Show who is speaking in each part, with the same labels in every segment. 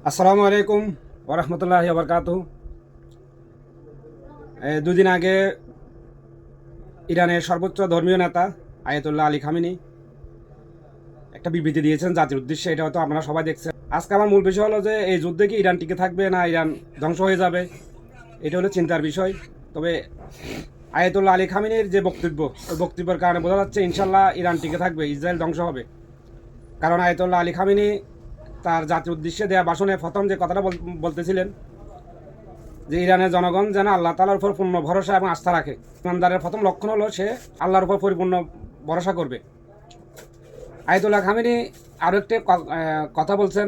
Speaker 1: আসসালামু আলাইকুম ওরহমতুল্লাহি বরকাতুহু। দুদিন আগে ইরানের সর্বোচ্চ ধর্মীয় নেতা আয়াতুল্লাহ আলী খামেনি একটা বিবৃতি দিয়েছেন জাতির উদ্দেশ্যে। এটা হয়তো আপনারা সবাই দেখছেন। আজকে আমার মূল বিষয় হলো যে এই যুদ্ধে কি ইরান টিকে থাকবে না ইরান ধ্বংস হয়ে যাবে, এটা হলো চিন্তার বিষয়। তবে আয়াতুল্লাহ আলী খামেনির যে বক্তব্য, ওই বক্তব্যের কারণে বোঝা যাচ্ছে ইনশাল্লাহ ইরান টিকে থাকবে, ইসরায়েল ধ্বংস হবে। কারণ আয়াতুল্লাহ আলী খামেনি তার জাতির উদ্দেশ্যে দেওয়া ভাষণে প্রথম যে কথাটা বলতেছিলেন যে ইরানের জনগণ যেন আল্লাহ তাআলার উপর পূর্ণ ভরসা এবং আস্থা রাখে। ইমানদারের প্রথম লক্ষণ হলো সে আল্লাহর উপর পরিপূর্ণ ভরসা করবে। আয়াতুল্লাহ খামেনি আরও একটি কথা বলছেন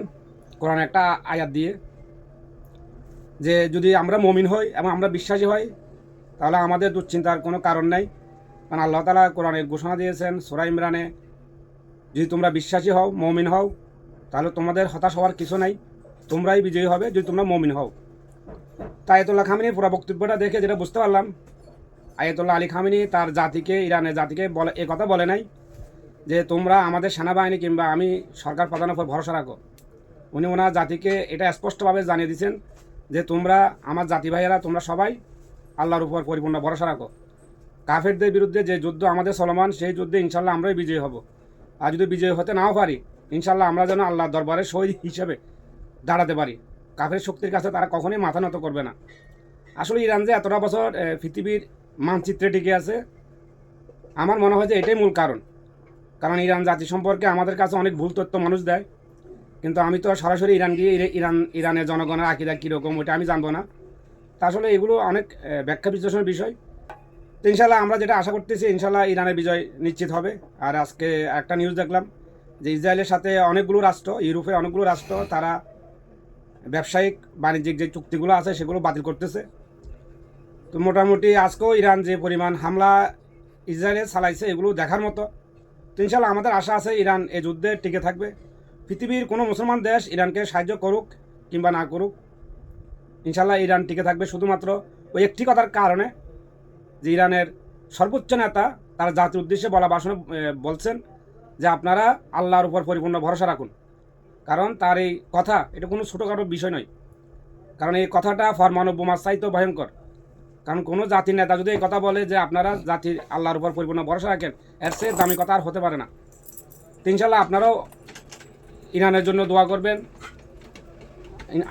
Speaker 1: কোরআন একটা আয়াত দিয়ে, যে যদি আমরা মমিন হই এবং আমরা বিশ্বাসী হই তাহলে আমাদের দুশ্চিন্তার কোনো কারণ নেই। কারণ আল্লাহ তাআলা কোরআনে ঘোষণা দিয়েছেন সূরা ইমরানে, যদি তোমরা বিশ্বাসী হও, মমিন হও, তাহলে তোমাদের হতাশ হওয়ার কিছু নাই, তোমরাই বিজয়ী হবে যদি তোমরা মমিন হও। আয়াতুল্লাহ খামেনির পুরো বক্তব্যটা দেখে যেটা বুঝতে পারলাম, আয়াতুল্লাহ আলী খামেনি তার জাতিকে, ইরানের জাতিকে বলে এ কথা বলে নাই যে তোমরা আমাদের সেনাবাহিনী কিংবা আমি সরকার প্রধানের উপর ভরসা রাখো। উনি ওনার জাতিকে এটা স্পষ্টভাবে জানিয়ে দিয়েছেন যে তোমরা আমার জাতি ভাইয়েরা, তোমরা সবাই আল্লাহর উপর পরিপূর্ণ ভরসা রাখো। কাফেরদের বিরুদ্ধে যে যুদ্ধ আমাদের চলমান, সেই যুদ্ধে ইনশাল্লাহ আমরাই বিজয়ী হব। আর যদি বিজয়ী হতে নাও পারি, ইনশাল্লাহ আমরা যেন আল্লাহর দরবারে শহীদ হিসেবে দাঁড়াতে পারি। কাফের শক্তির কাছে তারা কখনোই মাথা নত করবে না। আসলে ইরান যে এতটা বছর পৃথিবীর মানচিত্রে টিকে আছে, আমার মনে হয় যে এটাই মূল কারণ। কারণ ইরান জাতি সম্পর্কে আমাদের কাছে অনেক ভুল তথ্য মানুষ দেয়, কিন্তু আমি তো সরাসরি ইরান গিয়ে ইরানের জনগণের আকিদা কীরকম ওইটা আমি জানবো না। তা আসলে এগুলো অনেক ব্যাখ্যা বিশ্লেষণের বিষয়। তো ইনশাল্লাহ আমরা যেটা আশা করতেছি, ইনশাল্লাহ ইরানের বিজয় নিশ্চিত হবে। আর আজকে একটা নিউজ দেখলাম যে ইসরায়েলের সাথে অনেকগুলো রাষ্ট্র, ইউরোপের অনেকগুলো রাষ্ট্র, তারা ব্যবসায়িক বাণিজ্যিক যে চুক্তিগুলো আছে সেগুলো বাতিল করতেছে। তো মোটামুটি আজকেও ইরান যে পরিমাণ হামলা ইসরায়েলে চালাইছে এগুলো দেখার মতো। তো ইনশাল্লাহ আমাদের আশা আছে ইরান এই যুদ্ধে টিকে থাকবে। পৃথিবীর কোনো মুসলমান দেশ ইরানকে সাহায্য করুক কিংবা না করুক, ইনশাল্লাহ ইরান টিকে থাকবে শুধুমাত্র ওই একটি কথার কারণে যে ইরানের সর্বোচ্চ নেতা তার জাতির উদ্দেশ্যে বলা ভাষণে বলছেন যে আপনারা আল্লাহর উপর পরিপূর্ণ ভরসা রাখুন। কারণ তার এই কথা এটা কোনো ছোটোখাটো বিষয় নয়। কারণ এই কথাটা ফরমানব বোমার চাইতেও ভয়ঙ্কর। কারণ কোনো জাতির নেতা যদি এই কথা বলে যে আপনারা জাতির আল্লাহর উপর পরিপূর্ণ ভরসা রাখেন, এর চেয়ে দামি কথা আর হতে পারে না। তো ইনশাল্লাহ আপনারাও ইরানের জন্য দোয়া করবেন।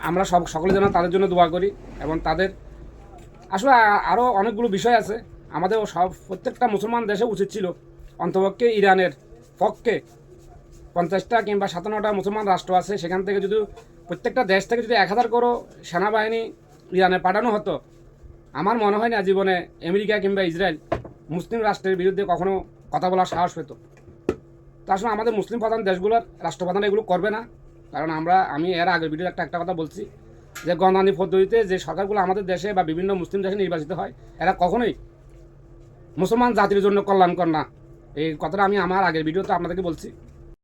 Speaker 1: আমরা সকলে যেন তাদের জন্য দোয়া করি এবং তাদের আসলে আরও অনেকগুলো বিষয় আছে। আমাদের প্রত্যেকটা মুসলমান দেশে উচিত ছিল অন্তপক্ষে ইরানের পক্ষে 50টা কিংবা 57টা মুসলমান রাষ্ট্র আছে, সেখান থেকে যদি প্রত্যেকটা দেশ থেকে যদি 1000 করে সেনাবাহিনী ইরানে পাঠানো হতো, আমার মনে হয় না জীবনে আমেরিকা কিংবা ইসরায়েল মুসলিম রাষ্ট্রের বিরুদ্ধে কখনো কথা বলার সাহস পেত। তো আসলে আমাদের মুসলিম প্রধান দেশগুলোর রাষ্ট্রপ্রধান এগুলো করবে না। কারণ আমি এর আগের ভিডিও একটা কথা বলছি যে গণতান্ত্রিক পদ্ধতিতে যে সরকারগুলো আমাদের দেশে বা বিভিন্ন মুসলিম দেশে নির্বাচিত হয়, এরা কখনোই মুসলমান জাতির জন্য কল্যাণকর না। এই কথাটা আমি আমার আগের ভিডিওতে আপনাদেরকে বলছি।